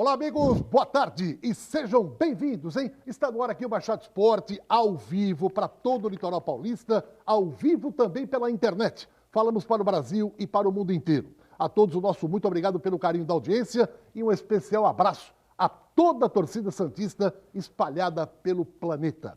Olá, amigos, boa tarde e sejam bem-vindos, hein? Está no ar aqui o Baixada Esporte, ao vivo para todo o litoral paulista, ao vivo também pela internet. Falamos para o Brasil e para o mundo inteiro. A todos o nosso muito obrigado pelo carinho da audiência e um especial abraço a toda a torcida santista espalhada pelo planeta.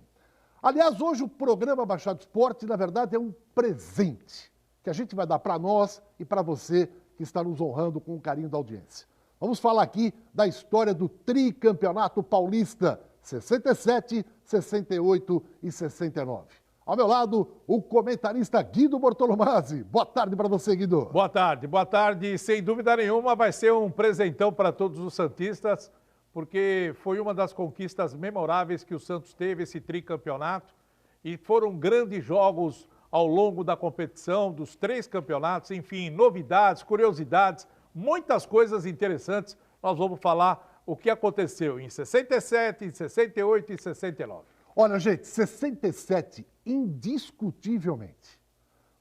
Aliás, hoje o programa Baixada Esporte, na verdade, é um presente que a gente vai dar para nós e para você que está nos honrando com o carinho da audiência. Vamos falar aqui da história do tricampeonato paulista, 67, 68 e 69. Ao meu lado, o comentarista Guido Bortolomazzi. Boa tarde para você, Guido. Boa tarde. Sem dúvida nenhuma vai ser um presentão para todos os santistas, porque foi uma das conquistas memoráveis que o Santos teve, esse tricampeonato, e foram grandes jogos ao longo da competição, dos 3 campeonatos, enfim, novidades, curiosidades, muitas coisas interessantes. Nós vamos falar o que aconteceu em 67, em 68 e 69. Olha, gente, 67, indiscutivelmente,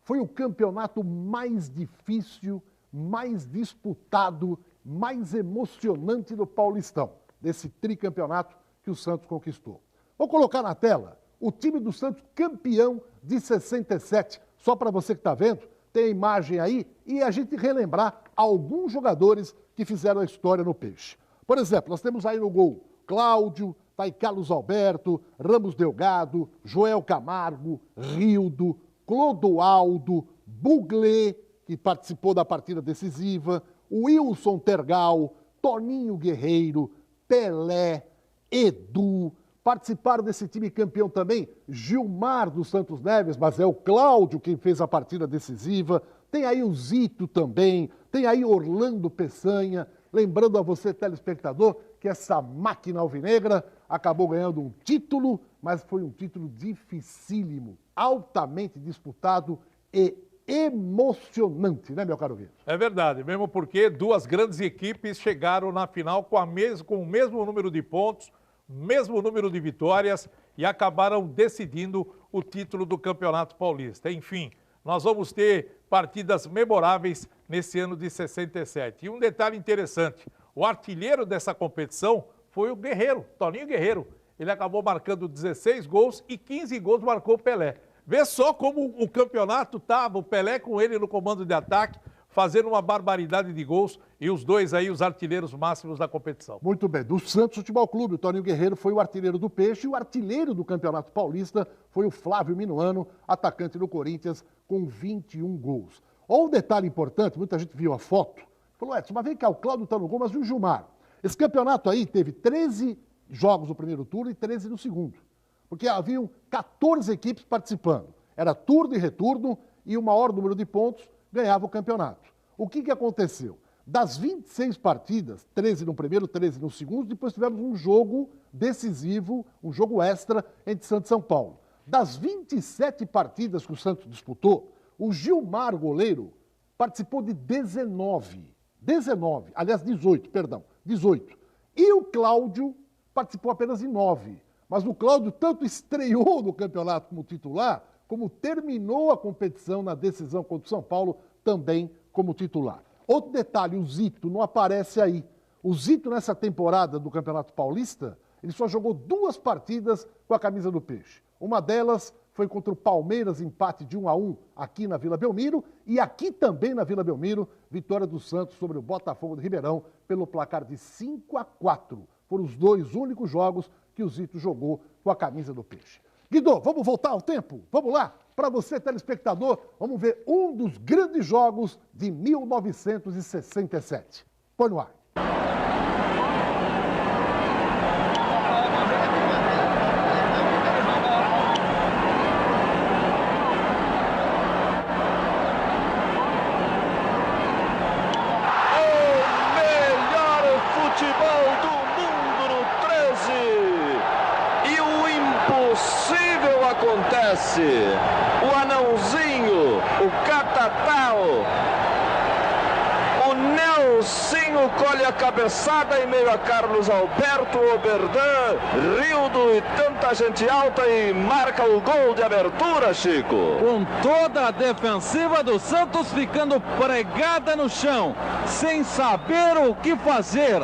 foi o campeonato mais difícil, mais disputado, mais emocionante do Paulistão, desse tricampeonato que o Santos conquistou. Vou colocar na tela o time do Santos campeão de 67, só para você que está vendo, tem a imagem aí, e a gente relembrar alguns jogadores que fizeram a história no Peixe. Por exemplo, nós temos aí no gol Cláudio, tá aí Carlos Alberto, Ramos Delgado, Joel Camargo, Rildo, Clodoaldo, Buglé, que participou da partida decisiva, Wilson Tergal, Toninho Guerreiro, Pelé, Edu. Participaram desse time campeão também Gilmar dos Santos Neves, mas é o Cláudio quem fez a partida decisiva. Tem aí o Zito também, tem aí Orlando Peçanha. Lembrando a você, telespectador, que essa máquina alvinegra acabou ganhando um título, mas foi um título dificílimo, altamente disputado e emocionante, né, meu caro Guilherme? É verdade, mesmo porque 2 grandes equipes chegaram na final com o mesmo número de pontos, mesmo número de vitórias e acabaram decidindo o título do Campeonato Paulista. Enfim, nós vamos ter partidas memoráveis nesse ano de 67. E um detalhe interessante, o artilheiro dessa competição foi o Guerreiro, Toninho Guerreiro. Ele acabou marcando 16 gols e 15 gols marcou o Pelé. Vê só como o campeonato estava, o Pelé com ele no comando de ataque, fazendo uma barbaridade de gols, e os dois aí, os artilheiros máximos da competição. Muito bem, do Santos Futebol Clube, o Toninho Guerreiro foi o artilheiro do Peixe, e o artilheiro do Campeonato Paulista foi o Flávio Minuano, atacante do Corinthians, com 21 gols. Olha um detalhe importante, muita gente viu a foto, falou, Edson, mas vem cá, o Cláudio tá no gol, mas e o Gilmar? Esse campeonato aí teve 13 jogos no primeiro turno e 13 no segundo, porque haviam 14 equipes participando. Era turno e retorno, e o maior número de pontos ganhava o campeonato. O que aconteceu? Das 26 partidas, 13 no primeiro, 13 no segundo, depois tivemos um jogo decisivo, um jogo extra entre Santos e São Paulo. Das 27 partidas que o Santos disputou, o Gilmar, goleiro, participou de 18. E o Cláudio participou apenas de 9. Mas o Cláudio tanto estreou no campeonato como titular, como terminou a competição na decisão contra o São Paulo, também como titular. Outro detalhe, o Zito não aparece aí. O Zito, nessa temporada do Campeonato Paulista, ele só jogou 2 partidas com a camisa do Peixe. Uma delas foi contra o Palmeiras, empate de 1-1 aqui na Vila Belmiro, e aqui também na Vila Belmiro, vitória do Santos sobre o Botafogo de Ribeirão pelo placar de 5-4. Foram os 2 únicos jogos que o Zito jogou com a camisa do Peixe. Guido, vamos voltar ao tempo? Vamos lá? Para você, telespectador, vamos ver um dos grandes jogos de 1967. Põe no ar. Acontece, o anãozinho, o catatau, o Nelsinho colhe a cabeçada em meio a Carlos Alberto, Oberdan, Rildo e tanta gente alta e marca o gol de abertura, Chico. Com toda a defensiva do Santos ficando pregada no chão, sem saber o que fazer.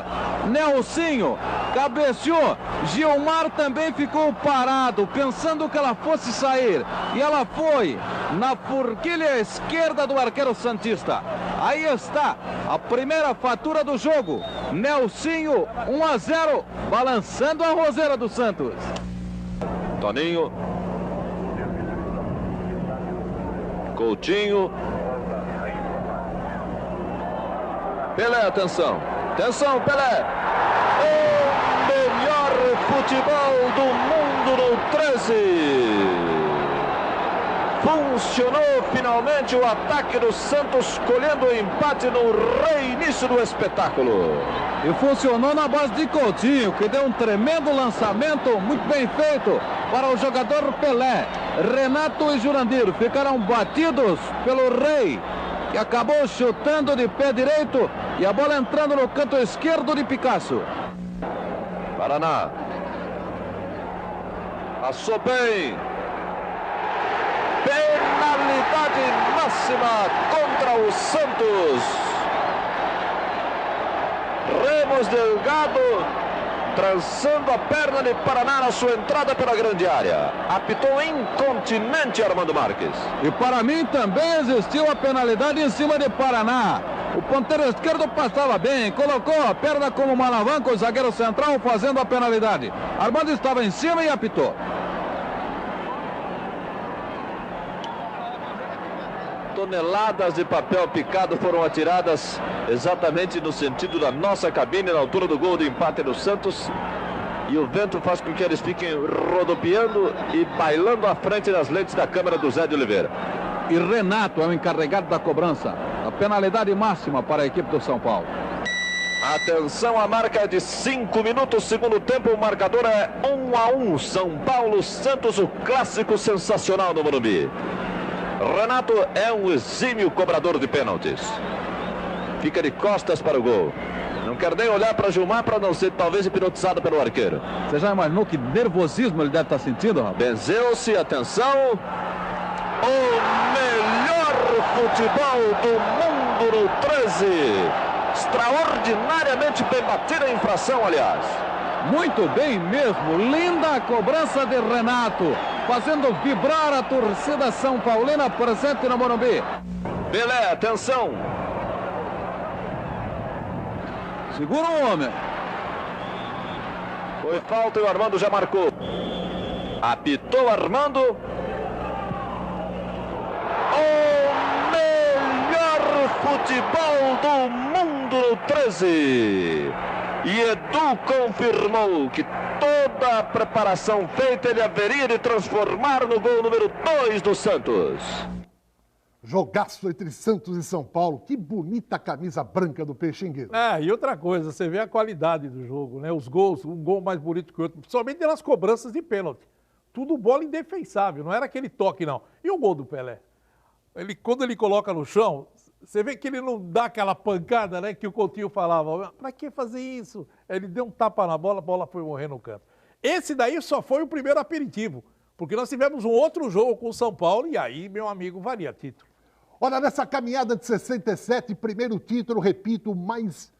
Nelsinho cabeceou. Gilmar também ficou parado, pensando que ela fosse sair. E ela foi na forquilha esquerda do arqueiro santista. Aí está a primeira fatura do jogo. Nelsinho, 1-0, balançando a roseira do Santos. Toninho. Coutinho. Pelé, atenção. Atenção, Pelé. O melhor futebol do mundo no 13. Funcionou finalmente o ataque do Santos, colhendo o empate no reinício do espetáculo. E funcionou na base de Coutinho, que deu um tremendo lançamento, muito bem feito, para o jogador Pelé. Renato e Jurandir ficaram batidos pelo Rei, que acabou chutando de pé direito e a bola entrando no canto esquerdo de Picasso. Paraná. Passou bem. Penalidade máxima contra o Santos. Remos Delgado trançando a perna de Paraná na sua entrada pela grande área. Apitou incontinente Armando Marques. E para mim também existiu a penalidade em cima de Paraná. O ponteiro esquerdo passava bem, colocou a perna como uma alavanca, o zagueiro central fazendo a penalidade. Armando estava em cima e apitou. Toneladas de papel picado foram atiradas exatamente no sentido da nossa cabine, na altura do gol de empate do Santos. E o vento faz com que eles fiquem rodopiando e bailando à frente das lentes da câmera do Zé de Oliveira. E Renato é o encarregado da cobrança. A penalidade máxima para a equipe do São Paulo. Atenção, a marca é de 5 minutos, segundo tempo, o marcador é 1-1. São Paulo, Santos, o clássico sensacional no Morumbi. Renato é um exímio cobrador de pênaltis. Fica de costas para o gol. Não quer nem olhar para Gilmar para não ser talvez hipnotizado pelo arqueiro. Você já imaginou que nervosismo ele deve estar sentindo, rapaz? Benzeu-se, atenção. O melhor futebol do mundo no 13. Extraordinariamente bem batida a infração, aliás. Muito bem mesmo, linda a cobrança de Renato, fazendo vibrar a torcida São Paulina presente no Morumbi. Pelé, atenção. Segura o homem. Foi falta e o Armando já marcou. Apitou Armando. O melhor futebol do mundo no 13. E Edu confirmou que toda a preparação feita ele haveria de transformar no gol número 2 do Santos. Jogaço entre Santos e São Paulo. Que bonita camisa branca do Peixingueiro. E outra coisa, você vê a qualidade do jogo, né? Os gols, um gol mais bonito que o outro, principalmente nas cobranças de pênalti. Tudo bola indefensável, não era aquele toque, não. E o gol do Pelé? Quando ele coloca no chão, você vê que ele não dá aquela pancada, né? Que o Coutinho falava, pra que fazer isso? Ele deu um tapa na bola, a bola foi morrer no canto. Esse daí só foi o primeiro aperitivo, porque nós tivemos um outro jogo com o São Paulo e aí, meu amigo, valia título. Olha, nessa caminhada de 67, primeiro título, repito, o mais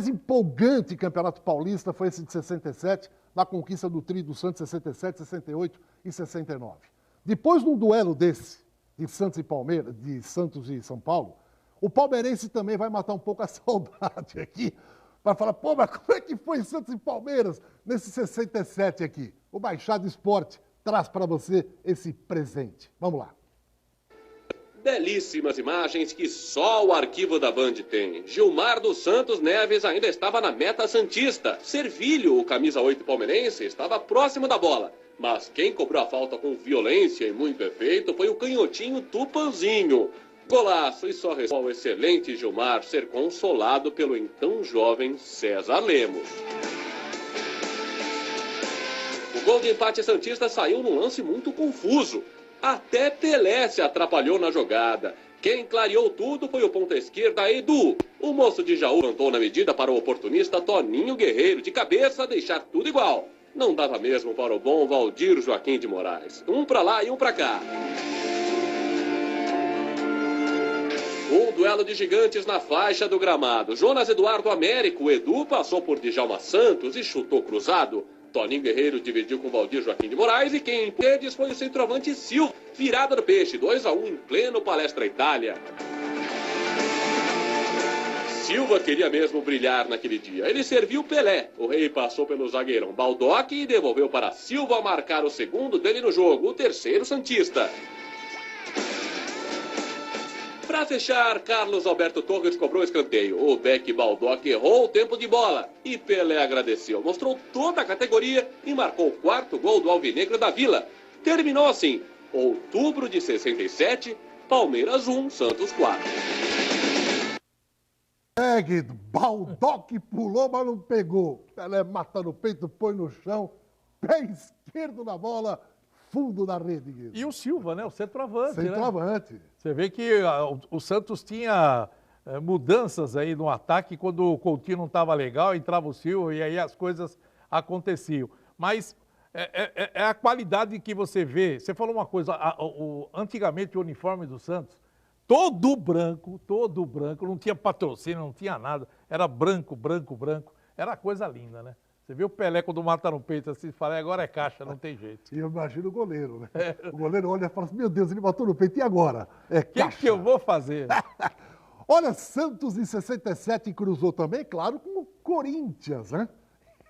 empolgante Campeonato Paulista foi esse de 67, na conquista do tri do Santos 67, 68 e 69. Depois de um duelo desse, de Santos e Palmeiras, de Santos e São Paulo, o palmeirense também vai matar um pouco a saudade aqui, para falar, pô, mas como é que foi Santos e Palmeiras nesse 67 aqui? O Baixada Esporte traz para você esse presente. Vamos lá. Belíssimas imagens que só o arquivo da Band tem. Gilmar dos Santos Neves ainda estava na meta santista. Servilho, o camisa 8 palmeirense, estava próximo da bola. Mas quem cobrou a falta com violência e muito efeito foi o canhotinho Tupanzinho. Golaço, e só restou ao excelente Gilmar ser consolado pelo então jovem César Lemos. O gol de empate santista saiu num lance muito confuso. Até Pelé se atrapalhou na jogada. Quem clareou tudo foi o ponta esquerda Edu. O moço de Jaú levantou na medida para o oportunista Toninho Guerreiro, de cabeça a deixar tudo igual. Não dava mesmo para o bom Valdir Joaquim de Moraes. Um para lá e um para cá. Um duelo de gigantes na faixa do gramado. Jonas Eduardo Américo, o Edu, passou por Djalma Santos e chutou cruzado. Toninho Guerreiro dividiu com Valdir Joaquim de Moraes e quem impede foi o centroavante Silva. Virada do peixe, 2-1 em pleno Palestra Itália. Silva queria mesmo brilhar naquele dia. Ele serviu Pelé. O rei passou pelo zagueirão Baldock e devolveu para Silva marcar o segundo dele no jogo, o terceiro santista. Para fechar, Carlos Alberto Torres cobrou escanteio. O Beck Baldock errou o tempo de bola. E Pelé agradeceu. Mostrou toda a categoria e marcou o quarto gol do Alvinegro da Vila. Terminou assim. Outubro de 67, Palmeiras 1, Santos 4. Guido, Baldock pulou, mas não pegou. Pelé mata no peito, põe no chão, pé esquerdo na bola, fundo da rede, Guido. E o Silva, né? O centroavante. Centroavante. Né? Você vê que o Santos tinha mudanças aí no ataque quando o Coutinho não estava legal, entrava o Silva e aí as coisas aconteciam. Mas é a qualidade que você vê. Você falou uma coisa, antigamente o uniforme do Santos, todo branco, não tinha patrocínio, não tinha nada, era branco, branco, branco, era coisa linda, né? Você viu o Pelé quando mata no peito assim, fala, agora é caixa, não tem jeito. E eu imagino o goleiro, né? O goleiro olha e fala assim, meu Deus, ele matou no peito, e agora? É caixa. O que eu vou fazer? Olha, Santos em 67 cruzou também, claro, com o Corinthians, né?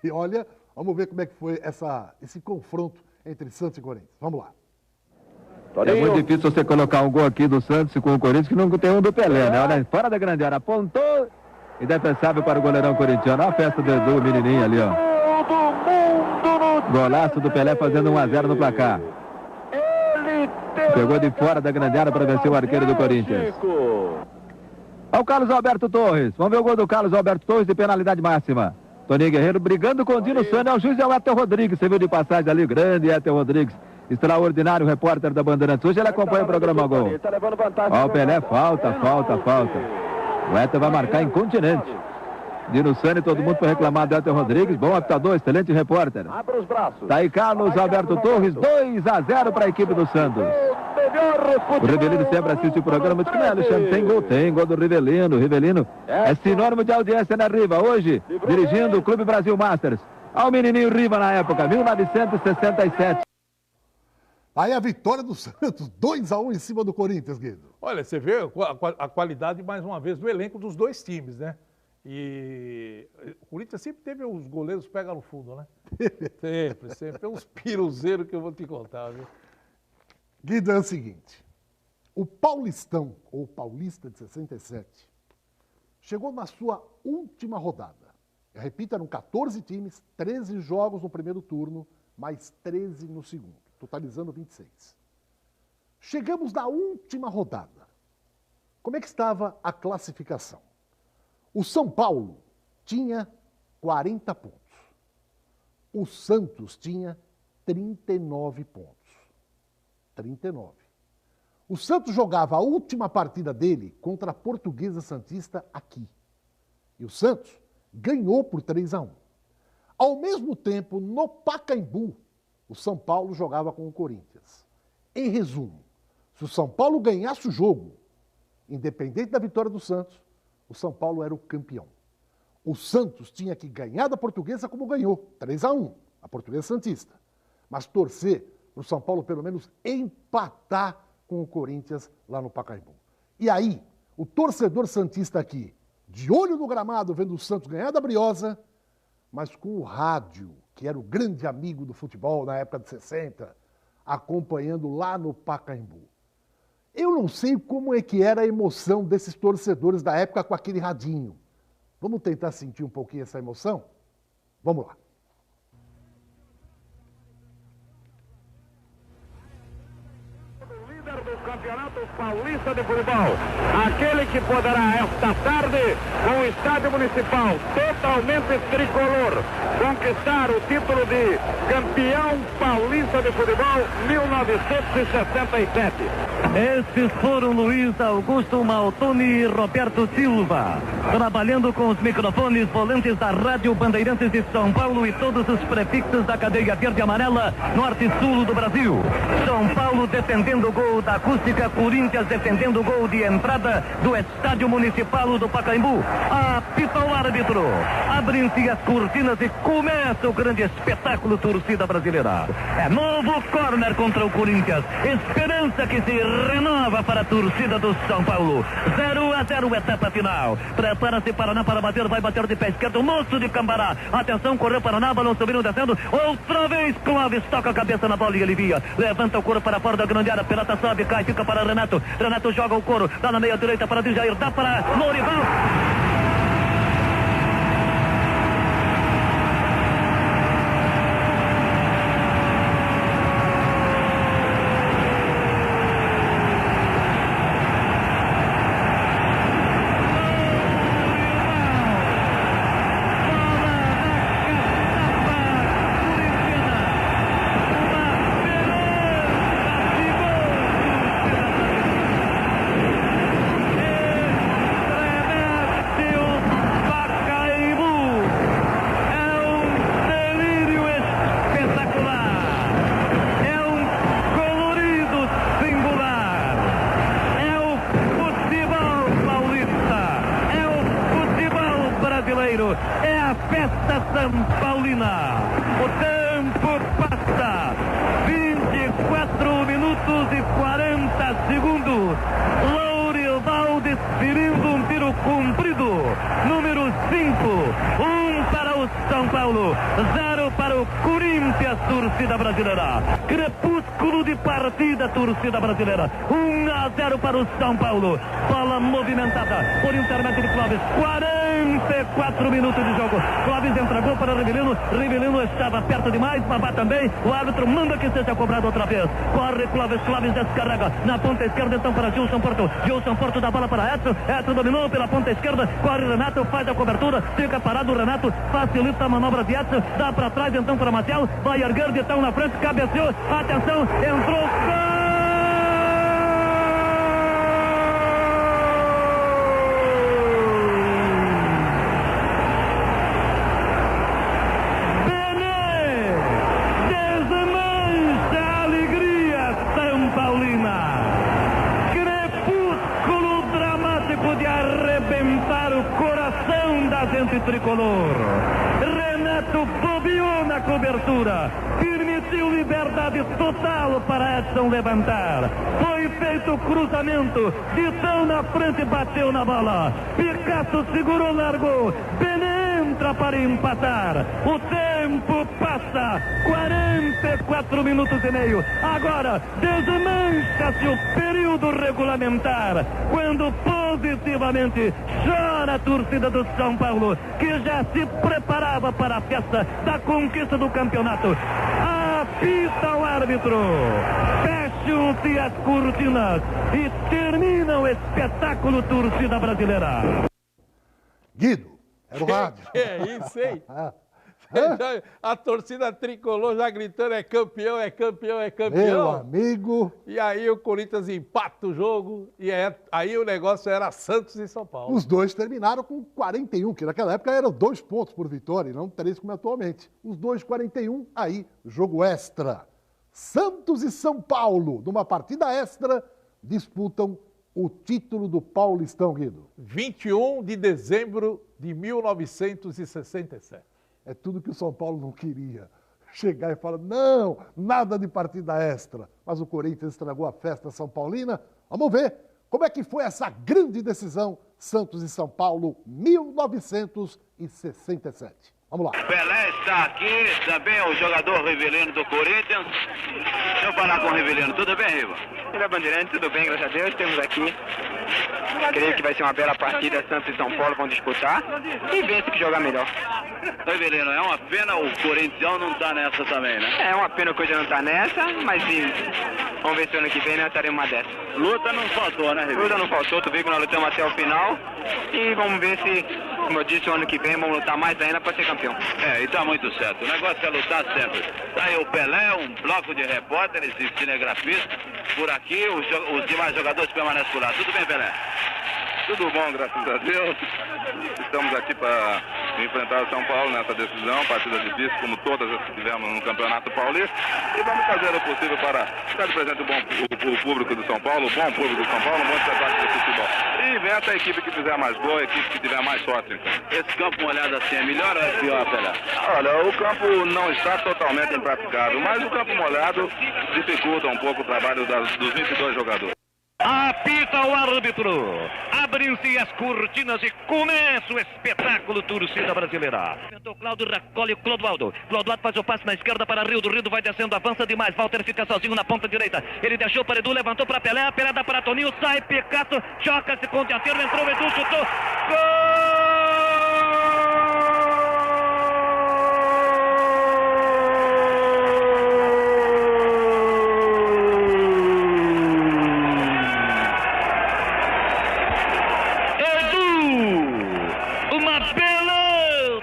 E olha, vamos ver como é que foi esse confronto entre Santos e Corinthians. Vamos lá. É muito difícil você colocar um gol aqui do Santos com o Corinthians que não tem um do Pelé, né? Olha, fora da grande área, apontou e defensável para o goleirão corintiano. Olha a festa do menininho ali, ó. Golaço do Pelé fazendo 1-0 no placar. Pegou de fora da grande área para vencer o arqueiro do Corinthians. Olha o Carlos Alberto Torres. Vamos ver o gol do Carlos Alberto Torres de penalidade máxima. Toninho Guerreiro brigando com o Dino Sânia. O juiz é o Éter Rodrigues. Você viu de passagem ali, o grande Éter Rodrigues. Extraordinário repórter da Bandeirantes. Hoje ele acompanha o programa Gol. Ó, o Pelé, falta. O Éter vai marcar incontinente. Dino Sânia, todo mundo foi reclamar do Éter Rodrigues. Bom apitador, excelente repórter. Abra os braços. Tá aí Carlos Alberto Torres, 2-0 para a equipe do Santos. O Rivelino sempre assiste o programa. Diz que não é, Alexandre, tem gol do Rivelino. O Rivelino é sinônimo de audiência na Riva. Hoje, dirigindo o Clube Brasil Masters. Olha o menininho Riva na época, 1967. Aí a vitória do Santos, 2-1 em cima do Corinthians, Guido. Olha, você vê a qualidade, mais uma vez, do elenco dos dois times, né? E o Corinthians sempre teve os goleiros pega no fundo, né? Sempre. Tem uns piruzeiros que eu vou te contar, viu? Guido, é o seguinte, o Paulistão, ou Paulista de 67, chegou na sua última rodada. Eu repito, eram 14 times, 13 jogos no primeiro turno, mais 13 no segundo, totalizando 26. Chegamos na última rodada. Como é que estava a classificação? O São Paulo tinha 40 pontos. O Santos tinha 39 pontos. 39. O Santos jogava a última partida dele contra a Portuguesa Santista aqui. E o Santos ganhou por 3-1. Ao mesmo tempo, no Pacaembu, o São Paulo jogava com o Corinthians. Em resumo, se o São Paulo ganhasse o jogo, independente da vitória do Santos, o São Paulo era o campeão. O Santos tinha que ganhar da Portuguesa como ganhou, 3-1, a Portuguesa Santista. Mas torcer para o São Paulo pelo menos empatar com o Corinthians lá no Pacaembu. E aí, o torcedor santista aqui, de olho no gramado, vendo o Santos ganhar da Briosa, mas com o rádio, que era o grande amigo do futebol na época de 60, acompanhando lá no Pacaembu. Eu não sei como é que era a emoção desses torcedores da época com aquele radinho. Vamos tentar sentir um pouquinho essa emoção? Vamos lá. Líder do Campeonato Paulista de Futebol. Aquele que poderá esta tarde, com o Estádio Municipal totalmente tricolor, conquistar o título de campeão paulista de futebol 1967. Estes foram Luiz Augusto Maltoni e Roberto Silva, trabalhando com os microfones volantes da Rádio Bandeirantes de São Paulo e todos os prefixos da cadeia verde e amarela, norte e sul do Brasil. São Paulo defendendo o gol da Cruz acústica, Corinthians defendendo o gol de entrada do Estádio Municipal do Pacaembu. Apita o árbitro. Abrem-se as cortinas e começa o grande espetáculo, torcida brasileira. É novo córner contra o Corinthians. Esperança que se renova para a torcida do São Paulo. 0-0, etapa final. Prepara-se Paraná para bater, vai bater de pé esquerdo, moço de Cambará. Atenção, correu Paraná, balão subindo, descendo. Outra vez, Clóvis toca a cabeça na bola e alivia. Levanta o couro para fora da grande área, pelota sobe, cai, fica para Renato. Renato joga o couro, dá na meia direita para Djair, dá para Lorival. É a festa São Paulina. O tempo passa. 24 minutos e 40 segundos. Lourival desferindo um tiro comprido. Número 5. 1 para o São Paulo. 0 para o Corinthians, torcida brasileira. Crepúsculo de partida, torcida brasileira. 1-0 para o São Paulo. Bola movimentada por intermédio de Clóvis. 44 minutos de jogo. Clóvis entregou para Rivelino. Rivelino estava perto demais. Babá também. O árbitro manda que seja cobrado outra vez. Corre Clóvis. Clóvis descarrega. Na ponta esquerda então para Gilson Porto. Gilson Porto dá bola para Edson. Edson dominou pela ponta esquerda. Corre Renato. Faz a cobertura. Fica parado o Renato. Facilita a manobra de Edson. Dá para trás então para Matheus. Vai erguer de tão na frente. Cabeceou. Atenção. Entrou. Gol! Tricolor. Renato bobeou na cobertura, permitiu liberdade total para Edson levantar. Foi feito o cruzamento, Vitão na frente bateu na bola. Picasso segurou, largou. Bené entra para empatar. O tempo passa, 44 minutos e meio. Agora desmancha-se o período regulamentar, quando positivamente chora a torcida do São Paulo, que já se preparava para a festa da conquista do campeonato. Apita o árbitro, fecham-se as cortinas e termina o espetáculo, torcida brasileira. Guido, era o rádio. É isso, hein? A torcida tricolor já gritando: é campeão, é campeão, é campeão. Meu amigo. E aí o Corinthians empata o jogo e aí o negócio era Santos e São Paulo. Os dois terminaram com 41, que naquela época eram 2 pontos por vitória, e não 3 como é atualmente. Os dois 41, aí jogo extra. Santos e São Paulo, numa partida extra, disputam o título do Paulistão, Guido. 21 de dezembro de 1967. É tudo que o São Paulo não queria. Chegar e falar, não, nada de partida extra. Mas o Corinthians estragou a festa São Paulina. Vamos ver como é que foi essa grande decisão Santos e São Paulo, 1967. Vamos lá. Pelé está aqui, também o jogador Rivelino do Corinthians. Deixa eu falar com o Rivelino. Tudo bem, Riva? Olá, Bandeirante, tudo bem, graças a Deus, estamos aqui. Creio que vai ser uma bela partida, Santos e São Paulo vão disputar e vence que jogar melhor. Rivelino, é uma pena o Corinthians não tá nessa também, né? É uma pena que hoje não tá nessa, mas sim, vamos ver se ano que vem nós estaremos uma dessa. Luta não faltou, né, Rivelino? Luta não faltou, tu vê que nós lutamos até o final e vamos ver se, como eu disse, o ano que vem vamos lutar mais ainda para ser campeão. É, e tá muito certo, o negócio é lutar sempre. Tá aí o Pelé, um bloco de repórteres e cinegrafistas por aqui, os demais jogadores permanecem por lá. Tudo bem, Pelé? Tudo bom, graças a Deus. Estamos aqui para enfrentar o São Paulo nessa decisão, partida difícil, como todas as que tivemos no Campeonato Paulista, e vamos fazer o possível para estar presente o público do São Paulo, o bom público do São Paulo, um bom espetáculo de futebol. E inventa a equipe que fizer mais gol, a equipe que tiver mais sorte. Então. Esse campo molhado assim é melhor ou é pior, Pelé? Olha, o campo não está totalmente impraticável, mas o campo molhado dificulta um pouco o trabalho dos 22 jogadores. Apita o árbitro. Abrem-se as cortinas e começa o espetáculo torcida brasileira. O Cláudio recolhe o Clodoaldo. Clodoaldo faz o passe na esquerda para Rildo. Rildo vai descendo, avança demais. Walter fica sozinho na ponta direita. Ele deixou para Edu, levantou para Pelé. Pelé dá para Toninho, sai Picasso, choca-se com o dianteiro, entrou Edu, chutou. Gol!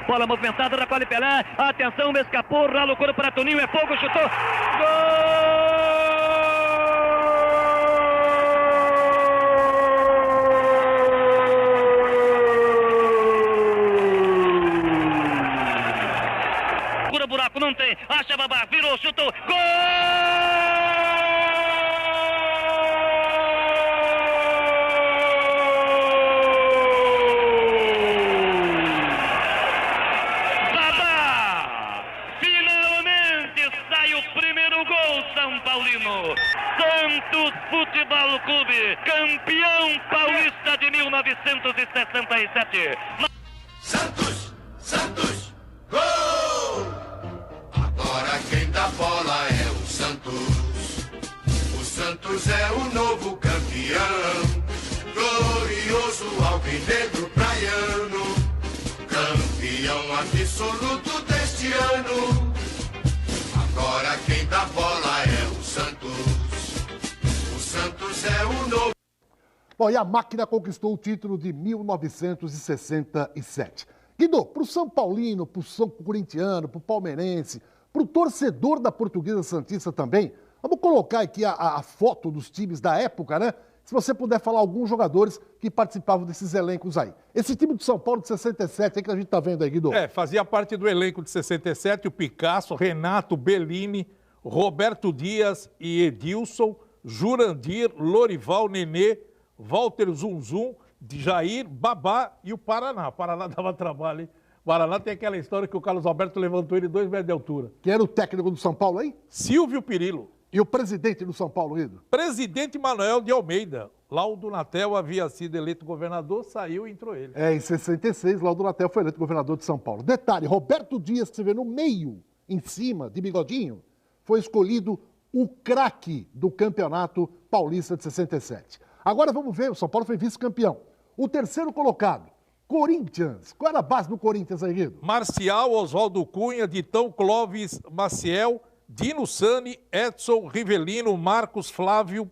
Bola movimentada, recolhe Pelé, atenção, escapou, rala o couro para Toninho, é fogo, chutou, gol! Cura buraco, não tem, acha Babá, virou, chutou, gol! Santos Futebol Clube, campeão paulista de 1967. Santos, Santos, gol! Agora quem dá bola é o Santos. O Santos é o novo campeão. Glorioso alvinegro praiano. Campeão absoluto deste ano. Agora quem dá bola é o Santos. O Santos é o novo. Bom, e a máquina conquistou o título de 1967. Guido, para o São Paulino, para o São Corintiano, para o palmeirense, para o torcedor da Portuguesa Santista também, vamos colocar aqui a foto dos times da época, né? Se você puder falar alguns jogadores que participavam desses elencos aí. Esse time do São Paulo de 67 aí que a gente tá vendo aí, Guido. Fazia parte do elenco de 67, o Picasso, Renato, Bellini, Roberto Dias e Edilson, Jurandir, Lorival, Nenê, Walter Zunzum, Jair, Babá e o Paraná. O Paraná dava trabalho, hein? O Paraná tem aquela história que o Carlos Alberto levantou ele 2 metros de altura. Que era o técnico do São Paulo aí? Silvio Pirillo. E o presidente do São Paulo, Guido? Presidente Manuel de Almeida. Laudo Natel havia sido eleito governador, saiu e entrou ele. Em 66, Laudo Natel foi eleito governador de São Paulo. Detalhe, Roberto Dias, que você vê no meio, em cima, de bigodinho, foi escolhido o craque do Campeonato Paulista de 67. Agora vamos ver, o São Paulo foi vice-campeão. O terceiro colocado, Corinthians. Qual era a base do Corinthians aí, Guido? Marcial, Oswaldo Cunha, Ditão, Clóvis, Maciel, Dino Sani, Edson, Rivelino, Marcos, Flávio,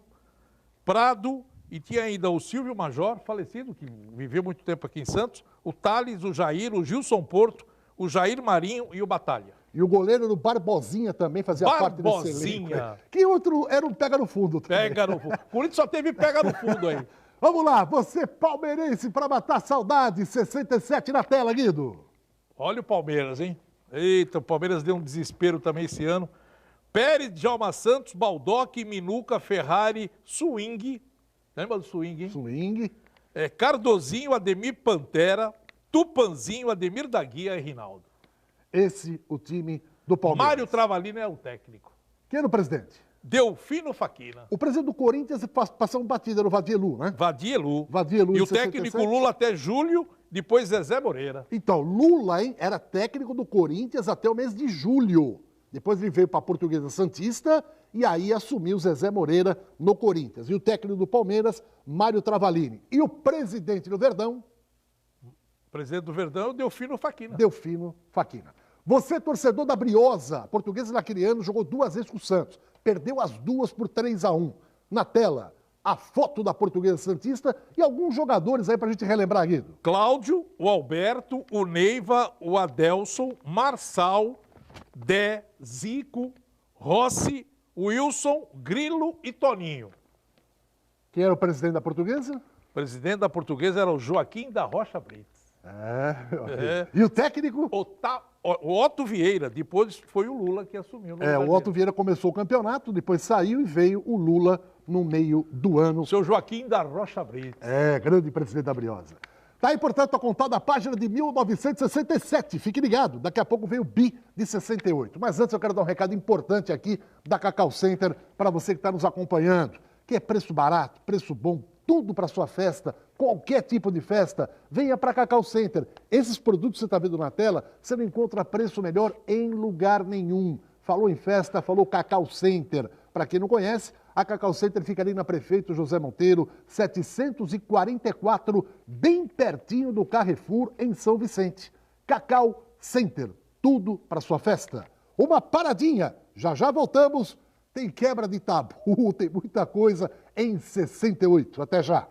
Prado, e tinha ainda o Silvio Major, falecido, que viveu muito tempo aqui em Santos, o Thales, o Jair, o Gilson Porto, o Jair Marinho e o Batalha. E o goleiro era o Barbosinha também, fazia parte desse elenco. Barbosinha. Que outro era um pega no fundo também. Pega no fundo. O Corinthians só teve pega no fundo aí. Vamos lá, você palmeirense para matar saudade, 67 na tela, Guido. Olha o Palmeiras, hein? Eita, o Palmeiras deu um desespero também esse ano. Pérez, Djalma Santos, Baldock, Minuca, Ferrari, Swing. Lembra do Swing, hein? Swing. Cardozinho, Ademir Pantera, Tupanzinho, Ademir da Guia e Rinaldo. Esse o time do Palmeiras. Mário Travalino é o técnico. Quem era o presidente? Delfino Faquina. O presidente do Corinthians passou um batido, era o Vadielu, né? Vadielu. Vadielu. E o técnico Lula até julho, depois Zezé Moreira. Então, Lula, hein, era técnico do Corinthians até o mês de julho. Depois ele veio para a Portuguesa Santista e aí assumiu Zezé Moreira no Corinthians. E o técnico do Palmeiras, Mário Travalini. E o presidente do Verdão? O presidente do Verdão é o Delfino Faquina. Delfino Faquina. Você, torcedor da Briosa, a Portuguesa naquele ano jogou 2 vezes com o Santos. Perdeu as 2 por 3-1. Na tela, a foto da Portuguesa Santista e alguns jogadores aí pra gente relembrar, Guido. Cláudio, o Alberto, o Neiva, o Adelson, Marçal, Dé, Zico, Rossi, Wilson, Grilo e Toninho. Quem era o presidente da Portuguesa? O presidente da Portuguesa era o Joaquim da Rocha Brites. E o técnico? O Otto Vieira, depois foi o Lula que assumiu. O Otto Vieira começou o campeonato, depois saiu e veio o Lula no meio do ano. O seu Joaquim da Rocha Brito. Grande presidente da Briosa. Tá aí, portanto, a contada página de 1967. Fique ligado, daqui a pouco vem o Bi de 68. Mas antes eu quero dar um recado importante aqui da Cacau Center para você que está nos acompanhando. Que é preço barato, preço bom, tudo para sua festa, qualquer tipo de festa, venha para Cacau Center. Esses produtos que você está vendo na tela, você não encontra preço melhor em lugar nenhum. Falou em festa, falou Cacau Center. Para quem não conhece, a Cacau Center fica ali na Prefeito José Monteiro, 744, bem pertinho do Carrefour, em São Vicente. Cacau Center, tudo para sua festa. Uma paradinha, já voltamos. Tem quebra de tabu, tem muita coisa em 68. Até já.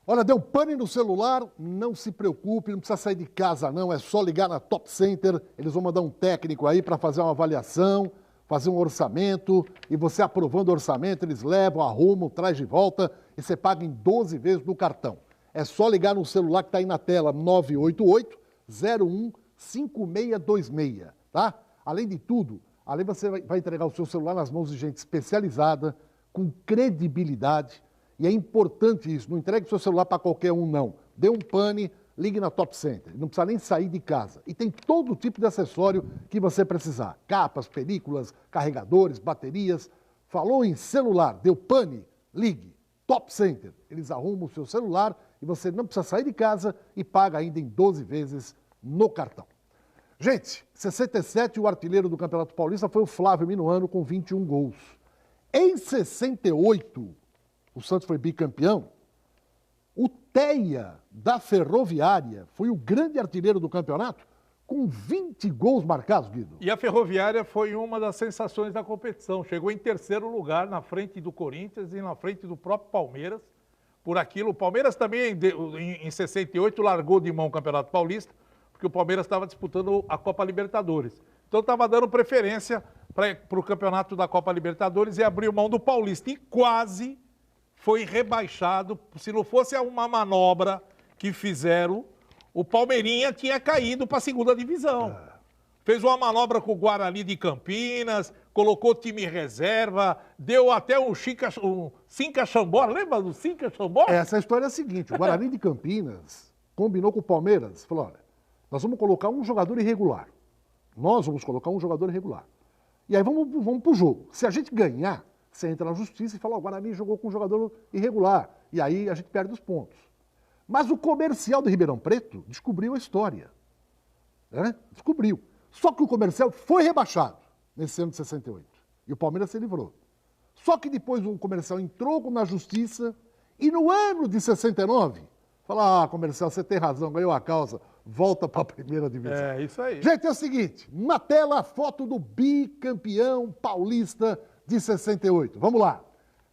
Olha, deu pane no celular, não se preocupe, não precisa sair de casa não, é só ligar na Top Center, eles vão mandar um técnico aí para fazer uma avaliação, fazer um orçamento, e você aprovando o orçamento, eles levam, arrumam, traz de volta, e você paga em 12 vezes no cartão. É só ligar no celular que está aí na tela, 988-015626, tá? Além de tudo, você vai entregar o seu celular nas mãos de gente especializada, com credibilidade, e é importante isso, não entregue o seu celular para qualquer um, não. Dê um pane, ligue na Top Center, não precisa nem sair de casa. E tem todo tipo de acessório que você precisar. Capas, películas, carregadores, baterias. Falou em celular, deu pane? Ligue. Top Center. Eles arrumam o seu celular e você não precisa sair de casa e paga ainda em 12 vezes no cartão. Gente, 67, o artilheiro do Campeonato Paulista foi o Flávio Minuano com 21 gols. Em 68, o Santos foi bicampeão. O Teia, da Ferroviária, foi o grande artilheiro do campeonato, com 20 gols marcados, Guido. E a Ferroviária foi uma das sensações da competição. Chegou em terceiro lugar, na frente do Corinthians e na frente do próprio Palmeiras. Por aquilo, o Palmeiras também, em 68, largou de mão o Campeonato Paulista, porque o Palmeiras estava disputando a Copa Libertadores. Então estava dando preferência para o campeonato da Copa Libertadores e abriu mão do Paulista. E quase foi rebaixado. Se não fosse uma manobra que fizeram, o Palmeirinha tinha caído para a segunda divisão. Fez uma manobra com o Guarani de Campinas, colocou time reserva, deu até um Cinca Chambó. Lembra do Cinca Chambó? Essa história é a seguinte, o Guarani de Campinas combinou com o Palmeiras, falou, olha, nós vamos colocar um jogador irregular. Nós vamos colocar um jogador irregular. E aí vamos pro jogo. Se a gente ganhar, você entra na justiça e fala, o Guarani jogou com um jogador irregular. E aí a gente perde os pontos. Mas o comercial de Ribeirão Preto descobriu a história. Né? Descobriu. Só que o comercial foi rebaixado nesse ano de 68. E o Palmeiras se livrou. Só que depois o comercial entrou na justiça e no ano de 69, fala, comercial, você tem razão, ganhou a causa, volta para a primeira divisão. É, isso aí. Gente, é o seguinte, na tela a foto do bicampeão paulista de 68. Vamos lá.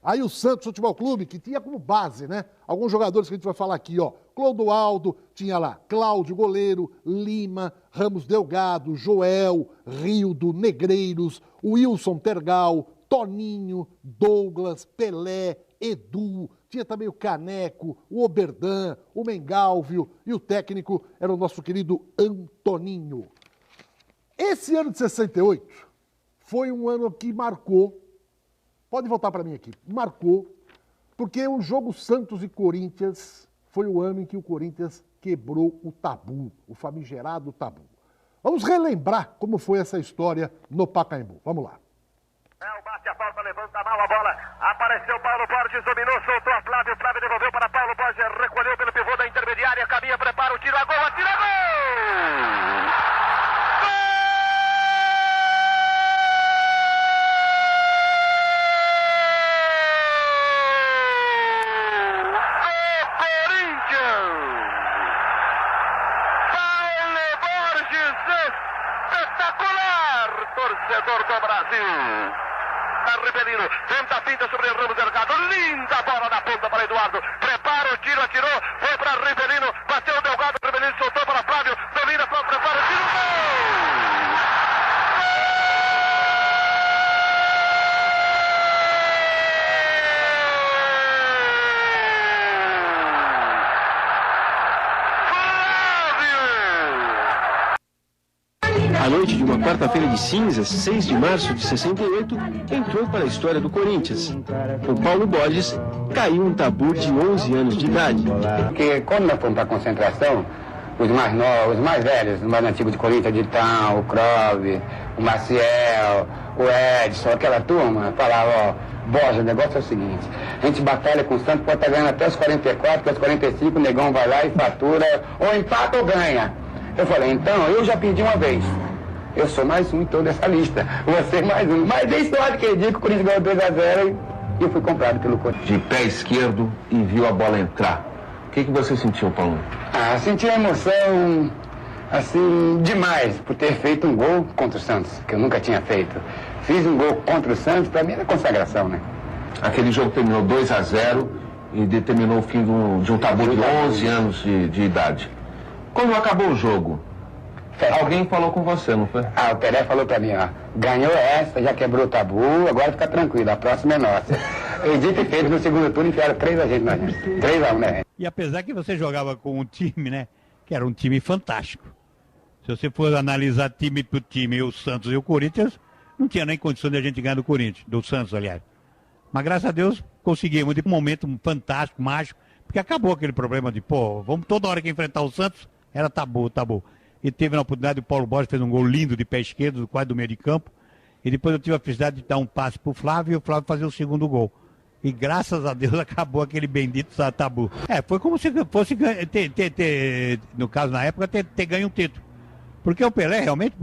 Aí o Santos Futebol Clube, que tinha como base, né? Alguns jogadores que a gente vai falar aqui, ó. Clodoaldo, tinha lá Cláudio, goleiro, Lima, Ramos Delgado, Joel, Rildo, Negreiros, Wilson Tergal, Toninho, Douglas, Pelé, Edu, tinha também o Caneco, o Oberdan, o Mengalvio e o técnico era o nosso querido Antoninho. Esse ano de 68 foi um ano que marcou, pode voltar para mim aqui, marcou, porque o jogo Santos e Corinthians foi o ano em que o Corinthians quebrou o tabu, o famigerado tabu. Vamos relembrar como foi essa história no Pacaembu. Vamos lá. Bate a falta, levanta mal a bola. Apareceu Paulo Borges, dominou, soltou a Flávio. Flávio devolveu para Paulo Borges, recolheu pelo pivô da intermediária. Caminha, prepara o tiro, a gol, atira, gol! Torcedor do Brasil. Ribelino, tenta a finta sobre o Ramos Delgado, linda bola na ponta para Eduardo, prepara o tiro, atirou, foi para Ribelino, bateu o Delgado, Ribelino soltou para Flávio, domina, prepara o tiro, numa quarta-feira de cinzas, 6 de março de 68, entrou para a história do Corinthians. O Paulo Borges caiu um tabu de 11 anos de idade. Porque quando nós fomos para a concentração, os mais novos, os mais velhos, os mais antigos de Corinthians, de Ditão, o Krove, o Maciel, o Edson, aquela turma, falava, ó, Borges, o negócio é o seguinte, a gente batalha com o Santos, pode estar ganhando até os 44, até os 45, o negão vai lá e fatura, ou empata ou ganha. Eu falei, então, eu já perdi uma vez. Eu sou mais um em toda essa lista. Você mais um. Mas dei sorte aquele dia que o Corinthians ganhou 2-0 e eu fui comprado pelo Corinthians. De pé esquerdo e viu a bola entrar. O que você sentiu, Paulo? Senti uma emoção, assim, demais por ter feito um gol contra o Santos, que eu nunca tinha feito. Fiz um gol contra o Santos, pra mim era consagração, né? Aquele jogo terminou 2-0 e determinou o fim de um tabu de 11 anos de idade. Quando acabou o jogo, alguém falou com você, não foi? O Pelé falou pra mim, ó, ganhou essa, já quebrou o tabu, agora fica tranquilo, a próxima é nossa. E dito e feito, no segundo turno enfiaram 3 a gente na gente. 3-1, né? E apesar que você jogava com um time, né, que era um time fantástico. Se você for analisar time por time, o Santos e o Corinthians, não tinha nem condição de a gente ganhar do Corinthians, do Santos, aliás. Mas graças a Deus conseguimos, de um momento fantástico, mágico, porque acabou aquele problema de, vamos toda hora que enfrentar o Santos, era tabu. E teve na oportunidade, o Paulo Borges fez um gol lindo de pé esquerdo, quase do meio de campo, e depois eu tive a felicidade de dar um passe pro Flávio, e o Flávio fazer o segundo gol. E graças a Deus acabou aquele bendito tabu. Foi como se fosse, no caso na época, ter ganho um título. Porque o Pelé realmente,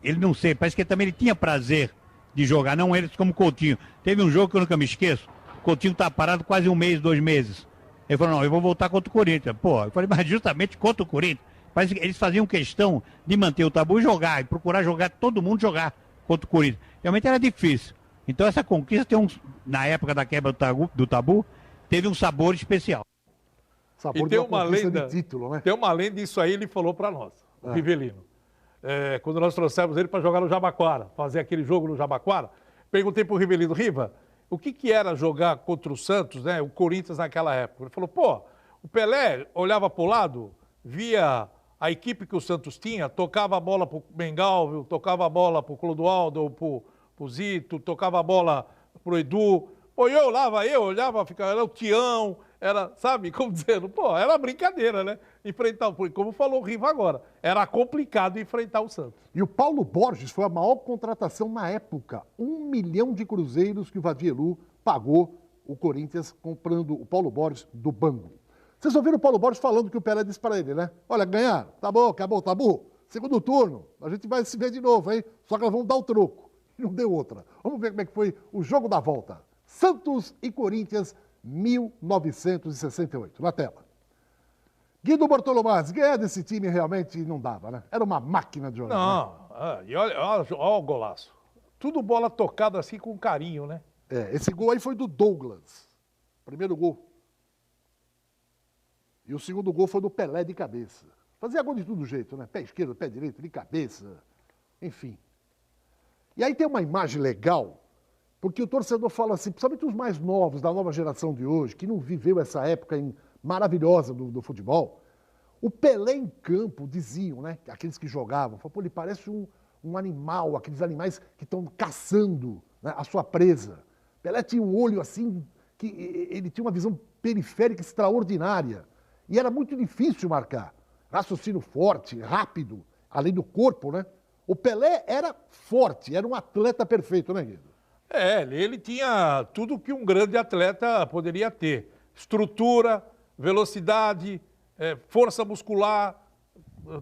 ele não sei, parece que ele tinha prazer de jogar, não eles como o Coutinho. Teve um jogo que eu nunca me esqueço, o Coutinho tá parado quase 1 mês, 2 meses. Ele falou, não, eu vou voltar contra o Corinthians. Eu falei, mas justamente contra o Corinthians. Parece que eles faziam questão de manter o tabu e jogar, e procurar jogar, todo mundo jogar contra o Corinthians. Realmente era difícil. Então essa conquista na época da quebra do tabu, teve um sabor especial. E tem uma lenda, título, né? Tem uma lenda, isso aí ele falou para nós, o Rivelino. Quando nós trouxemos ele para jogar no Jabaquara, fazer aquele jogo no Jabaquara, perguntei para o Rivelino, Riva, o que era jogar contra o Santos, né, o Corinthians naquela época? Ele falou, o Pelé olhava para o lado, via a equipe que o Santos tinha, tocava a bola para o Mengalvio, tocava a bola para o Clodoaldo, para o Zito, tocava a bola para o Edu. Eu olhava, era o Tião, era, sabe, como dizendo, era brincadeira, né? Enfrentar, como falou o Riva agora, era complicado enfrentar o Santos. E o Paulo Borges foi a maior contratação na época. 1 milhão de cruzeiros que o Vadielu pagou o Corinthians comprando o Paulo Borges do banco. Vocês ouviram o Paulo Borges falando que o Pelé disse para ele, né? Olha, ganharam, tá bom, acabou o tabu. Segundo turno, a gente vai se ver de novo, hein? Só que nós vamos dar o troco. E não deu outra. Vamos ver como é que foi o jogo da volta. Santos e Corinthians, 1968. Na tela. Guido Bortolomaz, ganhar desse time realmente não dava, né? Era uma máquina de jogar. Não, e olha o golaço. Tudo bola tocada assim com carinho, né? Esse gol aí foi do Douglas. Primeiro gol. E o segundo gol foi do Pelé de cabeça. Fazia gol de todo jeito, né? Pé esquerdo, pé direito, de cabeça. Enfim. E aí tem uma imagem legal, porque o torcedor fala assim, principalmente os mais novos, da nova geração de hoje, que não viveu essa época maravilhosa do futebol. O Pelé em campo, diziam, né? Aqueles que jogavam, ele parece um animal, aqueles animais que estão caçando, né, a sua presa. Pelé tinha um olho assim, que ele tinha uma visão periférica extraordinária. E era muito difícil marcar. Raciocínio forte, rápido, além do corpo, né? O Pelé era forte, era um atleta perfeito, né, Guido? Ele tinha tudo que um grande atleta poderia ter. Estrutura, velocidade, força muscular,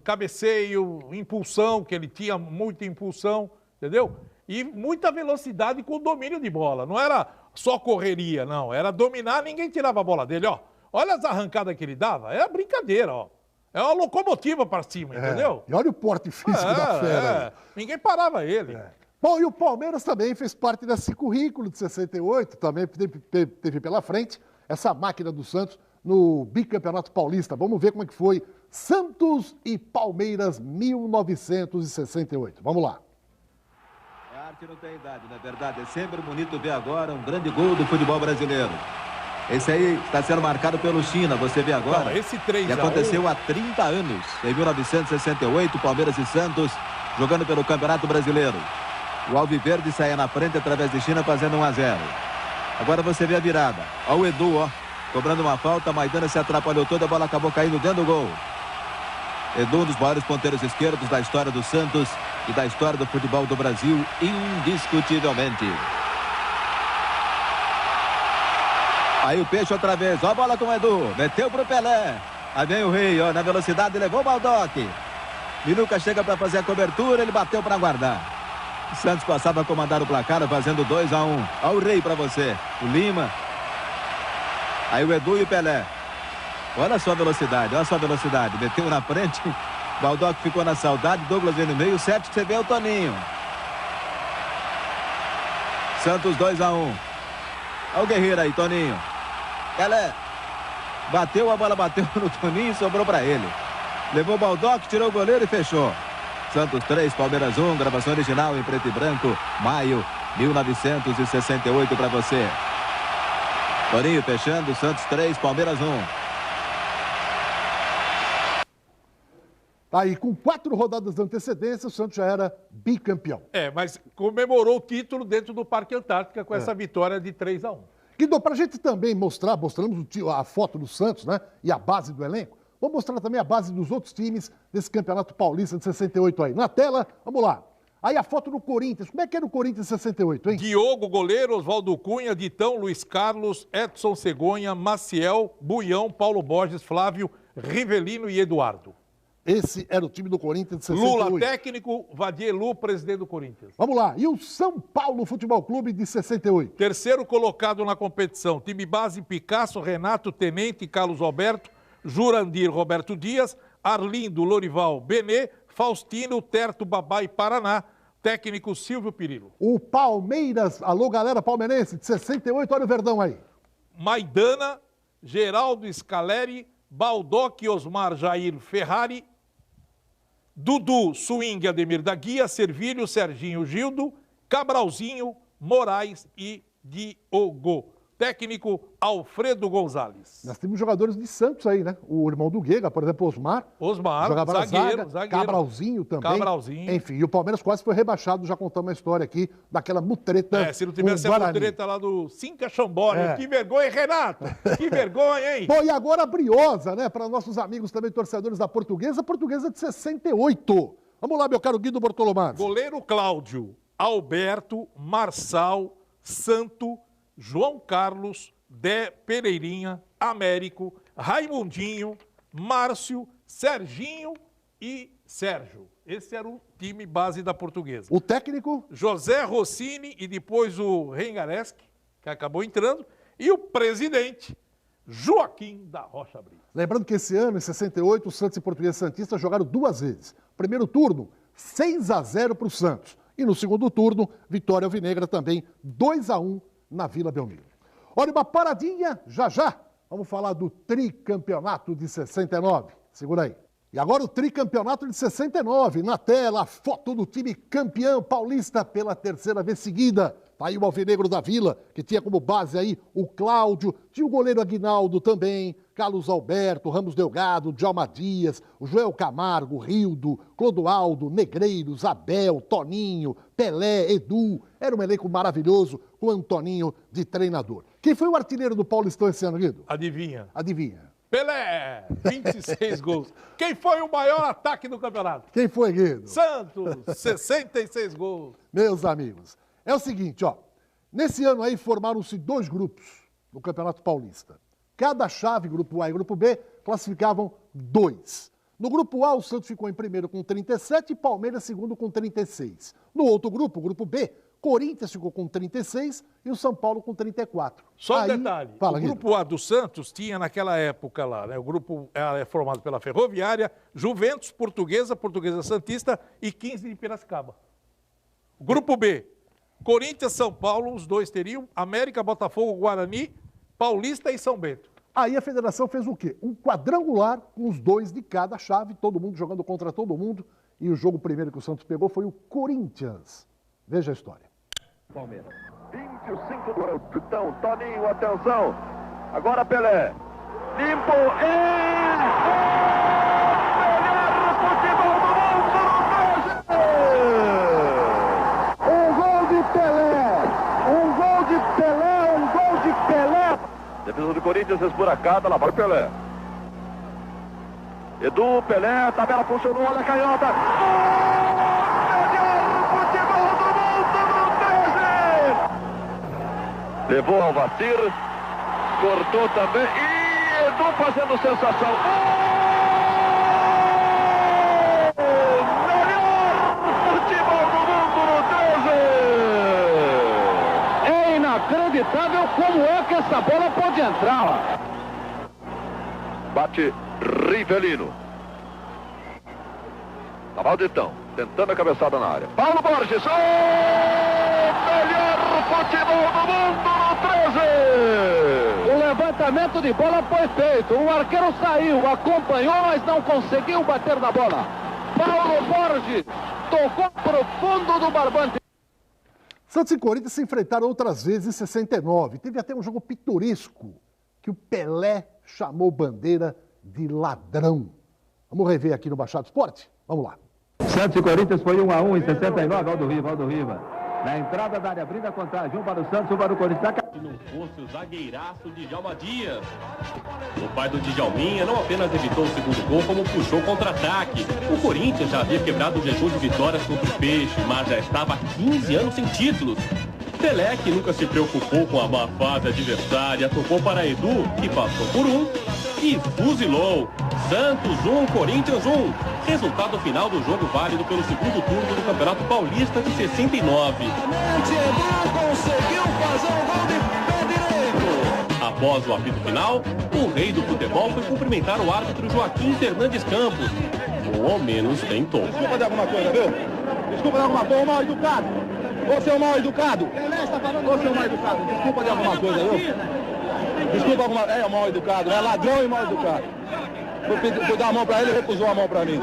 cabeceio, impulsão, que ele tinha muita impulsão, entendeu? E muita velocidade com domínio de bola. Não era só correria, não. Era dominar, ninguém tirava a bola dele, ó. Olha as arrancadas que ele dava, é brincadeira, ó. É uma locomotiva para cima, entendeu? E olha o porte físico da fera. Ninguém parava ele. Bom, e o Palmeiras também fez parte desse currículo de 68, também teve pela frente essa máquina do Santos no bicampeonato paulista. Vamos ver como é que foi Santos e Palmeiras 1968. Vamos lá. A arte não tem idade, na verdade. É sempre bonito ver agora um grande gol do futebol brasileiro. Esse aí está sendo marcado pelo China, você vê agora. Não, esse 3 e aconteceu há 30 anos, em 1968, Palmeiras e Santos, jogando pelo Campeonato Brasileiro. O Alviverde saía na frente através de China, fazendo 1-0. Agora você vê a virada. Olha o Edu, ó, cobrando uma falta, Maidana se atrapalhou toda, a bola acabou caindo dentro do gol. Edu, um dos maiores ponteiros esquerdos da história do Santos e da história do futebol do Brasil, indiscutivelmente. Aí o Peixe outra vez, ó a bola com o Edu, meteu pro Pelé. Aí vem o Rei, ó, na velocidade, levou o Baldock. Minuca chega para fazer a cobertura, ele bateu para guardar. O Santos passava a comandar o placar, fazendo 2-1. Ó o Rei para você, o Lima. Aí o Edu e o Pelé. Olha só a velocidade, olha só a velocidade. Meteu na frente, Baldock ficou na saudade, Douglas vem no meio, 7 que você vê é o Toninho. Santos 2-1. Olha o Guerreiro aí, Toninho. Pelé. Bateu, a bola bateu no Toninho e sobrou para ele. Levou o Baldock, tirou o goleiro e fechou. Santos 3, Palmeiras 1, gravação original em preto e branco, maio 1968 para você. Toninho fechando, Santos 3, Palmeiras 1. Aí, com 4 rodadas de antecedência, o Santos já era bicampeão. Mas comemorou o título dentro do Parque Antártica com essa vitória de 3-1. Guido, para a gente também mostramos a foto do Santos, né? E a base do elenco. Vamos mostrar também a base dos outros times desse Campeonato Paulista de 68 aí. Na tela, vamos lá. Aí a foto do Corinthians. Como é que era o Corinthians de 68, hein? Diogo, goleiro, Oswaldo Cunha, Ditão, Luiz Carlos, Edson Cegonha, Maciel, Buião, Paulo Borges, Flávio, Rivelino e Eduardo. Esse era o time do Corinthians de 68. Lula, técnico, Vadielu, presidente do Corinthians. Vamos lá. E o São Paulo Futebol Clube de 68? Terceiro colocado na competição. Time base, Picasso, Renato, Tenente, Carlos Alberto, Jurandir, Roberto Dias, Arlindo, Lorival, Benê, Faustino, Terto, Babá e Paraná. Técnico Silvio Pirillo. O Palmeiras, alô galera palmeirense, de 68, olha o Verdão aí. Maidana, Geraldo Scaleri, Baldock, Osmar, Jair, Ferrari, Dudu, Swing, Ademir da Guia, Servílio, Serginho, Gildo, Cabralzinho, Moraes e Diogo. Técnico Alfredo Gonzalez. Nós temos jogadores de Santos aí, né? O irmão do Guega, por exemplo, Osmar. Jogava zagueiro. Cabralzinho também. Cabralzinho. Enfim, e o Palmeiras quase foi rebaixado, já contamos a história aqui, daquela mutreta. Se não tivesse a mutreta lá do Cinca Chambora. Que vergonha, Renato! Que vergonha, hein? Bom, e agora a Briosa, né? Para nossos amigos também, torcedores da Portuguesa de 68. Vamos lá, meu caro Guido Bortolomaz. Goleiro Cláudio, Alberto, Marçal, Santo, João Carlos, Dé, Pereirinha, Américo, Raimundinho, Márcio, Serginho e Sérgio. Esse era o time base da Portuguesa. O técnico? José Rossini e depois o Rengareschi, que acabou entrando, e o presidente, Joaquim da Rocha Brito. Lembrando que esse ano, em 68, o Santos e Portuguesa Santista jogaram 2 vezes. Primeiro turno, 6-0 para o Santos. E no segundo turno, vitória alvinegra também, 2-1 na Vila Belmiro. Olha, uma paradinha, já. Vamos falar do tricampeonato de 69. Segura aí. E agora o tricampeonato de 69. Na tela, a foto do time campeão paulista pela 3ª vez seguida. Tá aí o alvinegro da Vila, que tinha como base aí o Cláudio, tinha o goleiro Aguinaldo também, Carlos Alberto, Ramos Delgado, Djalma Dias, o Joel Camargo, Rildo, Clodoaldo, Negreiros, Abel, Toninho, Pelé, Edu. Era um elenco maravilhoso com Antoninho de treinador. Quem foi o artilheiro do Paulistão esse ano, Guido? Adivinha? Pelé, 26 gols. Quem foi o maior ataque do campeonato? Quem foi, Guido? Santos, 66 gols. Meus amigos, é o seguinte, ó. Nesse ano aí formaram-se 2 grupos no Campeonato Paulista. Cada chave, grupo A e grupo B, classificavam 2. No grupo A, o Santos ficou em primeiro com 37 e Palmeiras segundo com 36. No outro grupo, o grupo B, Corinthians ficou com 36 e o São Paulo com 34. Só um detalhe, o grupo A do Santos tinha naquela época lá, né? O grupo é formado pela Ferroviária, Juventus, Portuguesa, Portuguesa Santista e 15 de Piracicaba. O grupo B, Corinthians, São Paulo, os 2 teriam, América, Botafogo, Guarani, Paulista e São Bento. Aí a federação fez o quê? Um quadrangular com os 2 de cada chave, todo mundo jogando contra todo mundo. E o jogo primeiro que o Santos pegou foi o Corinthians. Veja a história. Palmeiras. 25 do Pitão, Toninho, atenção. Agora Pelé. Limpo. Um gol de Pelé. Um gol de Pelé. Um gol de Pelé. Defesa do Corinthians esburacada. Lá vai Pelé. Edu, Pelé. Tabela funcionou. Olha a canhota. Levou ao Vacir, cortou também, e Edu fazendo sensação. Melhor futebol do mundo no 13! É inacreditável como é que essa bola pode entrar. Bate Rivelino. Malditão, tentando a cabeçada na área. Paulo Borges, melhor futebol do mundo no 13! O levantamento de bola foi feito. O arqueiro saiu, acompanhou, mas não conseguiu bater na bola. Paulo Borges tocou pro fundo do barbante. Santos e Corinthians se enfrentaram outras vezes em 69. Teve até um jogo pitoresco que o Pelé chamou Bandeira de ladrão. Vamos rever aqui no Baixado Esporte? Vamos lá. Santos e Corinthians foi 1-1 em 69, Aldo Riva. Na entrada da área, abrindo a contagem, um para o Santos, um para o Corinthians. Se não fosse o zagueiraço de Djalma Dias. O pai do Djalminha não apenas evitou o segundo gol, como puxou contra-ataque. O Corinthians já havia quebrado o jejum de vitórias contra o Peixe, mas já estava há 15 anos sem títulos. Pelé, que nunca se preocupou com a má fase adversária, tocou para Edu, que passou por um e fuzilou. Santos 1, Corinthians 1. Resultado final do jogo válido pelo segundo turno do Campeonato Paulista de 69. Edu conseguiu fazer um gol de pé direito. Após o apito final, o rei do futebol foi cumprimentar o árbitro Joaquim Fernandes Campos. Ou ao menos tentou. Desculpa de alguma coisa, viu? Desculpa de alguma coisa, mal educado. Você é um mal educado. Você é um mal educado. Desculpa de alguma coisa, viu? Desculpa alguma... É mal educado, é ladrão e mal educado. Fui dar a mão pra ele e recusou a mão pra mim.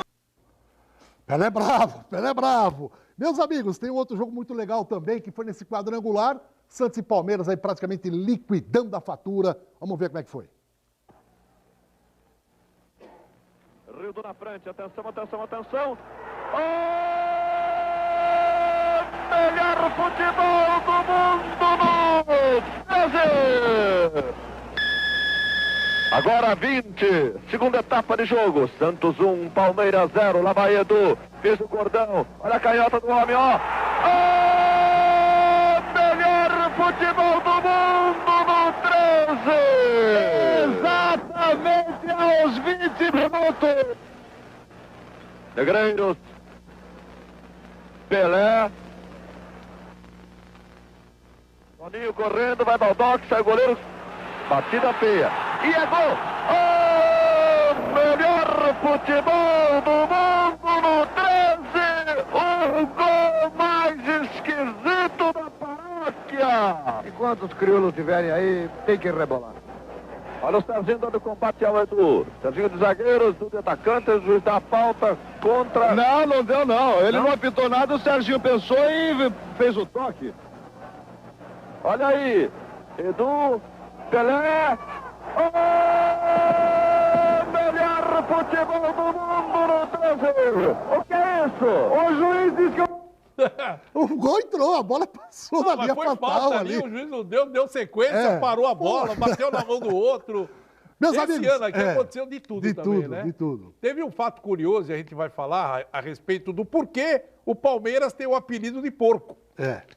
Pelé bravo. Meus amigos, tem um outro jogo muito legal também, que foi nesse quadrangular. Santos e Palmeiras aí praticamente liquidando a fatura. Vamos ver como é que foi. Rildo na frente, atenção. Melhor futebol do mundo no 13! Agora 20, segunda etapa de jogo. Santos 1, Palmeiras 0. Lá vai Edu, fez o cordão. Olha a canhota do homem, ó. Melhor futebol do mundo no 13! Exatamente aos 20 minutos. Negreiros. Pelé. Toninho correndo, vai Baldock, sai o goleiro. Batida feia. E é gol! Melhor futebol do mundo no 13! O gol mais esquisito da paróquia! Enquanto os crioulos estiverem aí, tem que rebolar. Olha o Serginho dando combate ao Edu. Serginho de zagueiros, do atacante, o juiz dá a falta contra... Não deu não. Ele não apitou nada, o Serginho pensou e fez o toque. Olha aí, Edu, Pelé... melhor futebol do mundo no 13! O que é isso? O juiz disse que... O gol entrou, a bola passou na linha fatal ali. O juiz não deu sequência, parou a bola, bateu na mão do outro. Meus Esse amigos, ano aqui aconteceu de tudo também, né? De tudo. Teve um fato curioso e a gente vai falar a respeito do porquê o Palmeiras tem o apelido de porco.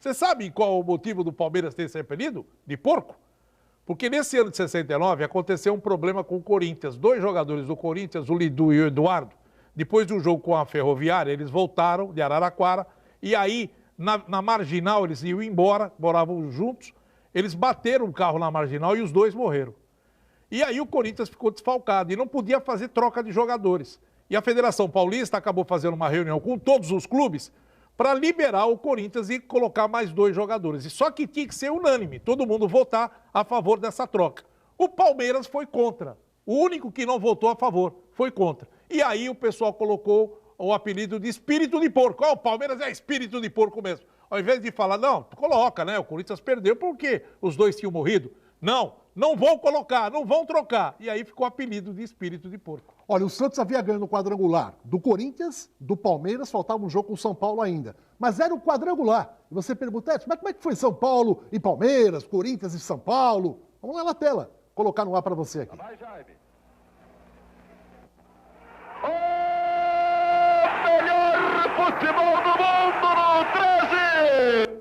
Você sabe qual o motivo do Palmeiras ter esse apelido de porco? Porque nesse ano de 69 aconteceu um problema com o Corinthians. 2 jogadores do Corinthians, o Lidu e o Eduardo, depois do jogo com a Ferroviária, eles voltaram de Araraquara e aí, na Marginal, eles iam embora, moravam juntos, eles bateram o carro na Marginal e os 2 morreram. E aí o Corinthians ficou desfalcado e não podia fazer troca de jogadores. E a Federação Paulista acabou fazendo uma reunião com todos os clubes para liberar o Corinthians e colocar mais 2 jogadores. E só que tinha que ser unânime, todo mundo votar a favor dessa troca. O Palmeiras foi contra. O único que não votou a favor foi contra. E aí o pessoal colocou o apelido de espírito de porco. O Palmeiras é espírito de porco mesmo. Ao invés de falar, não, coloca, né? O Corinthians perdeu porque os 2 tinham morrido. Não vão colocar, não vão trocar. E aí ficou o apelido de espírito de porco. Olha, o Santos havia ganho no quadrangular do Corinthians, do Palmeiras, faltava um jogo com o São Paulo ainda. Mas era o quadrangular. E você pergunta, Edson, mas como é que foi São Paulo e Palmeiras, Corinthians e São Paulo? Vamos lá na tela, colocar no ar para você aqui. Vai, Jaime. O melhor futebol do mundo no 13!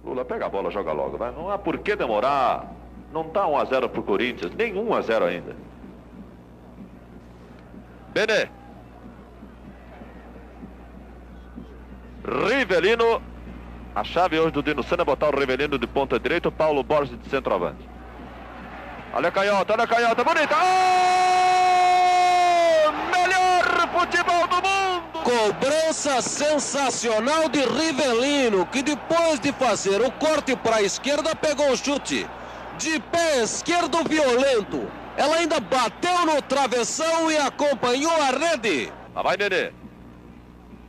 Lula, pega a bola, joga logo, vai. Não há por que demorar. Não tá 1-0 pro Corinthians, nem 1-0 ainda. Benê. Rivelino. A chave hoje do Dino Senna é botar o Rivelino de ponta direita, o Paulo Borges de centroavante. Olha a canhota, bonita. Oh! Melhor futebol do mundo! Cobrança sensacional de Rivelino, que depois de fazer o corte para a esquerda, pegou o chute. De pé esquerdo violento. Ela ainda bateu no travessão e acompanhou a rede. Lá vai Nenê.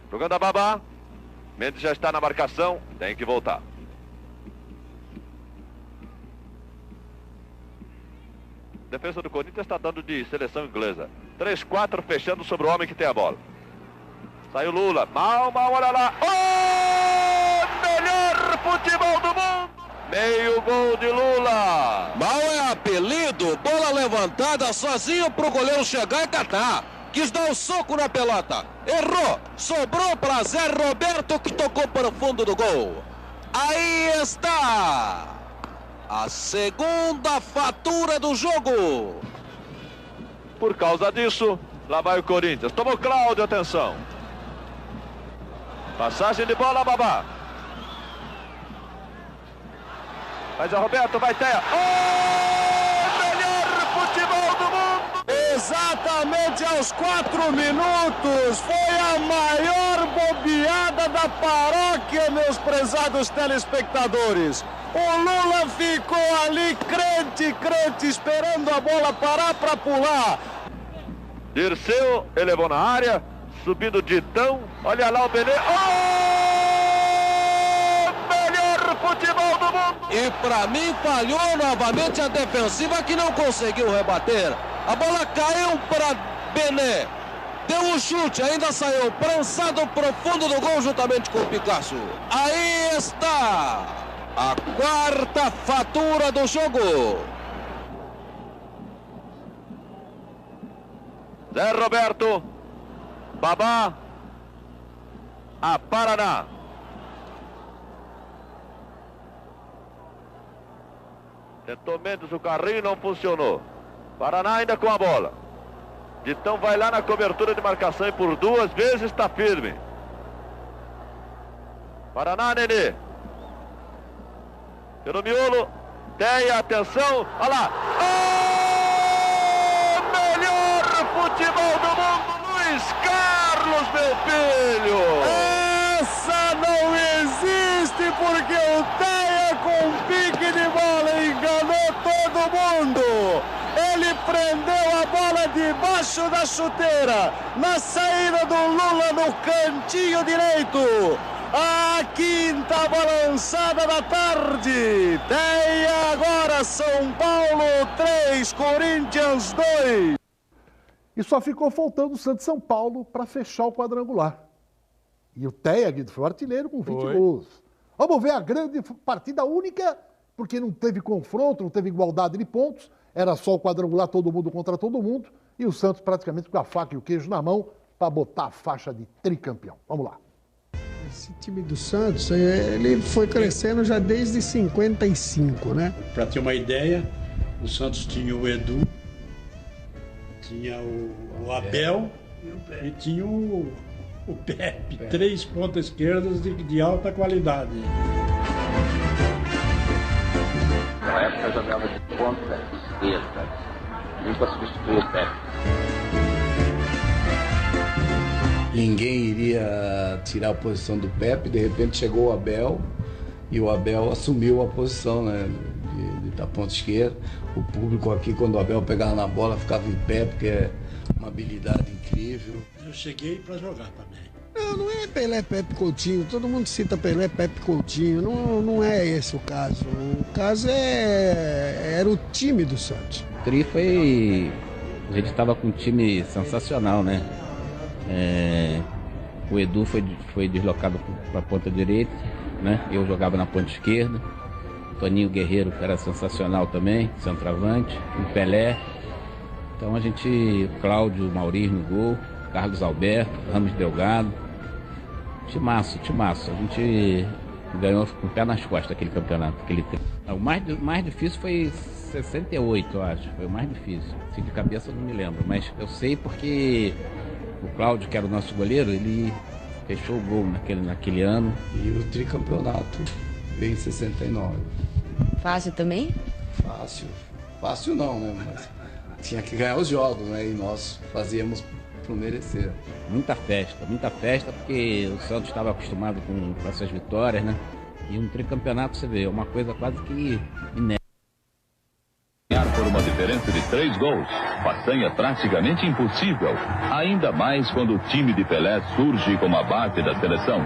Jogando a Babá. Mendes já está na marcação. Tem que voltar. Defesa do Corinthians está dando de seleção inglesa. 3-4 fechando sobre o homem que tem a bola. Saiu Lula. Mal, olha lá. Oh! Melhor futebol do mundo! Meio gol de Lula. Mal é apelido. Bola levantada sozinho pro goleiro chegar e catar. Quis dar um soco na pelota. Errou. Sobrou para Zé Roberto, que tocou para o fundo do gol. Aí está a segunda fatura do jogo. Por causa disso, lá vai o Corinthians. Tomou Cláudio, atenção. Passagem de bola, Babá. Vai Zé Roberto, vai Teia. Oh! Melhor futebol do mundo! Exatamente aos 4 minutos. Foi a maior bobeada da paróquia, meus prezados telespectadores. O Lula ficou ali crente, esperando a bola parar para pular. Dirceu, elevou na área, subindo Ditão. Olha lá o Benê. Oh! Melhor futebol do mundo! E para mim falhou novamente a defensiva, que não conseguiu rebater. A bola caiu para Benê. Deu um chute, ainda saiu prançado pro fundo do gol juntamente com o Picasso. Aí está a quarta fatura do jogo. Zé Roberto. Babá. A Paraná. Tentou Mendes o carrinho, não funcionou. Paraná ainda com a bola. Ditão vai lá na cobertura de marcação e por 2 vezes está firme. Paraná, Nenê. Pelo miolo. Teia, atenção. Olha lá. Oh! Melhor futebol do mundo, Luiz Carlos, meu filho. Essa não existe, porque o Teia com pique de bola enganou todo mundo. Ele prendeu a bola debaixo da chuteira, na saída do Lula no cantinho direito. A quinta balançada da tarde. Tem agora São Paulo 3, Corinthians 2. E só ficou faltando o Santos São Paulo para fechar o quadrangular. E o Teia, Guido, foi o artilheiro com 20 gols. Vamos ver a grande partida única, porque não teve confronto, não teve igualdade de pontos. Era só o quadrangular, todo mundo contra todo mundo. E o Santos praticamente com a faca e o queijo na mão para botar a faixa de tricampeão. Vamos lá. Esse time do Santos, ele foi crescendo já desde 55, né? Para ter uma ideia, o Santos tinha o Edu, tinha o Abel e tinha o Pepe. 3 pontas esquerdas de alta qualidade. Na época eu jogava de ponta esquerda, nunca substituí o Pepe. Ninguém iria tirar a posição do Pepe, de repente chegou o Abel e o Abel assumiu a posição, né, da ponta esquerda. O público aqui, quando o Abel pegava na bola, ficava em pé, porque uma habilidade incrível. Eu cheguei para jogar também. Não é Pelé, Pepe, Coutinho. Todo mundo cita Pelé, Pepe, Coutinho. Não é esse o caso. O caso era o time do Santos. O Tri foi... A gente estava com um time sensacional, né? O Edu foi deslocado para a ponta direita, né? Eu jogava na ponta esquerda. Toninho Guerreiro, que era sensacional também, centroavante. O Pelé. Então a gente... Cláudio, Maurício no gol. Carlos Alberto, Ramos Delgado. Timaço. A gente ganhou com o pé nas costas aquele campeonato. O mais difícil foi 68, eu acho. Foi o mais difícil. Assim, de cabeça eu não me lembro. Mas eu sei porque o Cláudio, que era o nosso goleiro, ele fechou o gol naquele ano. E o tricampeonato veio em 69. Fácil também? Fácil não, né? Mas tinha que ganhar os jogos, né? E nós fazíamos por merecer. Muita festa, porque o Santos estava acostumado com essas vitórias, né? E um tricampeonato, você vê, é uma coisa quase que inédita. Por uma diferença de 3 gols, façanha praticamente impossível, ainda mais quando o time de Pelé surge como a base da seleção.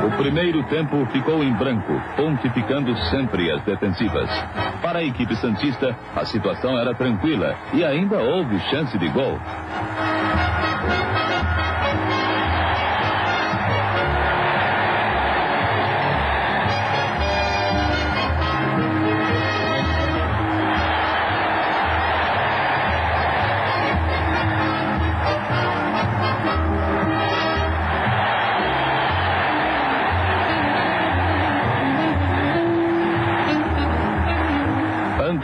O primeiro tempo ficou em branco, pontificando sempre as defensivas. Para a equipe santista, a situação era tranquila e ainda houve chance de gol.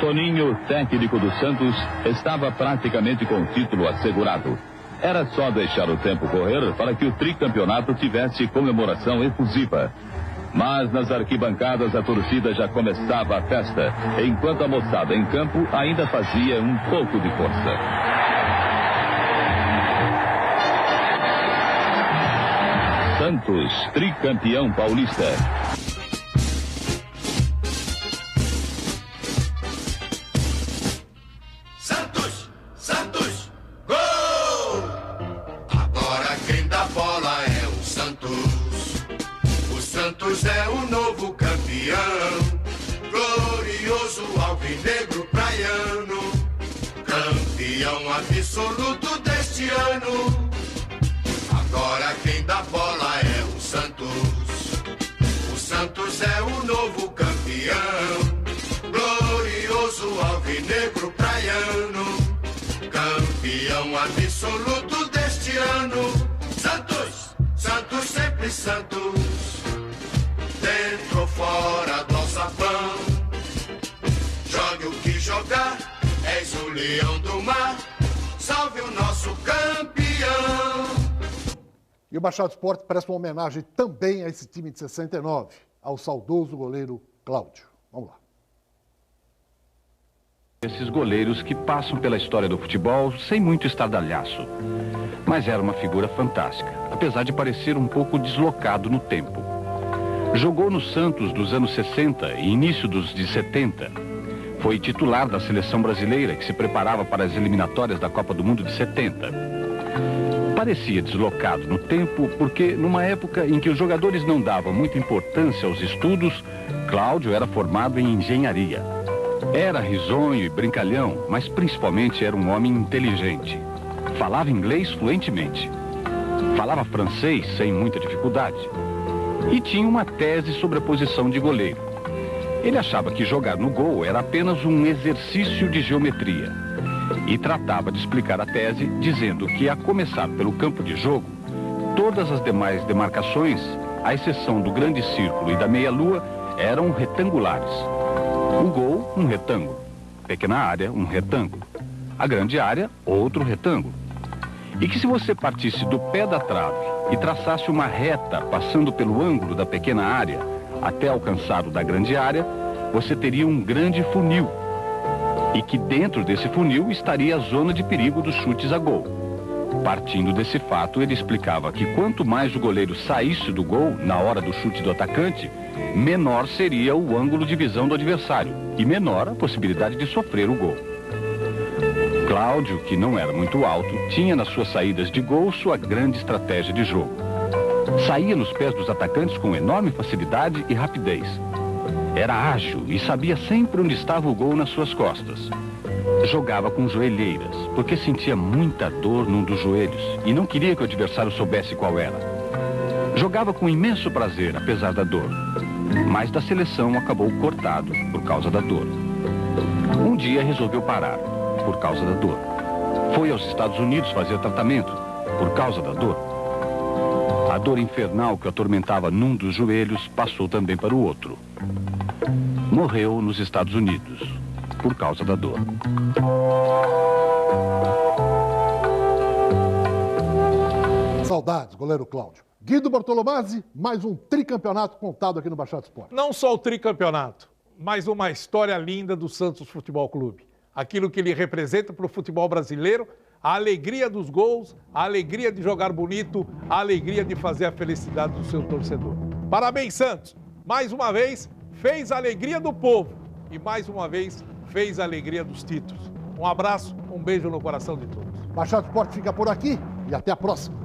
Toninho, técnico do Santos, estava praticamente com o título assegurado. Era só deixar o tempo correr para que o tricampeonato tivesse comemoração efusiva. Mas nas arquibancadas a torcida já começava a festa, enquanto a moçada em campo ainda fazia um pouco de força. Santos, tricampeão paulista. É o novo campeão, glorioso alvinegro praiano, campeão absoluto deste ano. Agora quem dá bola é o Santos. O Santos é o novo campeão, glorioso alvinegro praiano, campeão absoluto deste ano. Santos, Santos sempre Santos. Dentro ou fora do alçapão, jogue o que jogar, és o leão do mar, salve o nosso campeão. E o Machado Esporte presta uma homenagem também a esse time de 69, ao saudoso goleiro Cláudio. Vamos lá. Esses goleiros que passam pela história do futebol sem muito estardalhaço. Mas era uma figura fantástica, apesar de parecer um pouco deslocado no tempo. Jogou no Santos dos anos 60 e início dos de 70. Foi titular da seleção brasileira que se preparava para as eliminatórias da Copa do Mundo de 70. Parecia deslocado no tempo porque, numa época em que os jogadores não davam muita importância aos estudos, Cláudio era formado em engenharia. Era risonho e brincalhão, mas principalmente era um homem inteligente. Falava inglês fluentemente. Falava francês sem muita dificuldade. E tinha uma tese sobre a posição de goleiro. Ele achava que jogar no gol era apenas um exercício de geometria. E tratava de explicar a tese dizendo que, a começar pelo campo de jogo, todas as demais demarcações, à exceção do grande círculo e da meia-lua, eram retangulares. O gol, um retângulo. Pequena área, um retângulo. A grande área, outro retângulo. E que se você partisse do pé da trave e traçasse uma reta passando pelo ângulo da pequena área até alcançar o da grande área, você teria um grande funil. E que dentro desse funil estaria a zona de perigo dos chutes a gol. Partindo desse fato, ele explicava que quanto mais o goleiro saísse do gol na hora do chute do atacante, menor seria o ângulo de visão do adversário e menor a possibilidade de sofrer o gol. Cláudio, que não era muito alto, tinha nas suas saídas de gol sua grande estratégia de jogo. Saía nos pés dos atacantes com enorme facilidade e rapidez. Era ágil e sabia sempre onde estava o gol nas suas costas. Jogava com joelheiras, porque sentia muita dor num dos joelhos e não queria que o adversário soubesse qual era. Jogava com imenso prazer, apesar da dor. Mas da seleção acabou cortado por causa da dor. Um dia resolveu parar, por causa da dor. Foi aos Estados Unidos fazer tratamento, por causa da dor. A dor infernal que o atormentava num dos joelhos passou também para o outro. Morreu nos Estados Unidos, por causa da dor. Saudades, goleiro Cláudio. Guido Bortolomazzi, mais um tricampeonato contado aqui no Baixada Esporte. Não só o tricampeonato, mas uma história linda do Santos Futebol Clube. Aquilo que ele representa para o futebol brasileiro, a alegria dos gols, a alegria de jogar bonito, a alegria de fazer a felicidade do seu torcedor. Parabéns, Santos! Mais uma vez, fez a alegria do povo e mais uma vez fez a alegria dos títulos. Um abraço, um beijo no coração de todos. Baixada Esporte fica por aqui e até a próxima.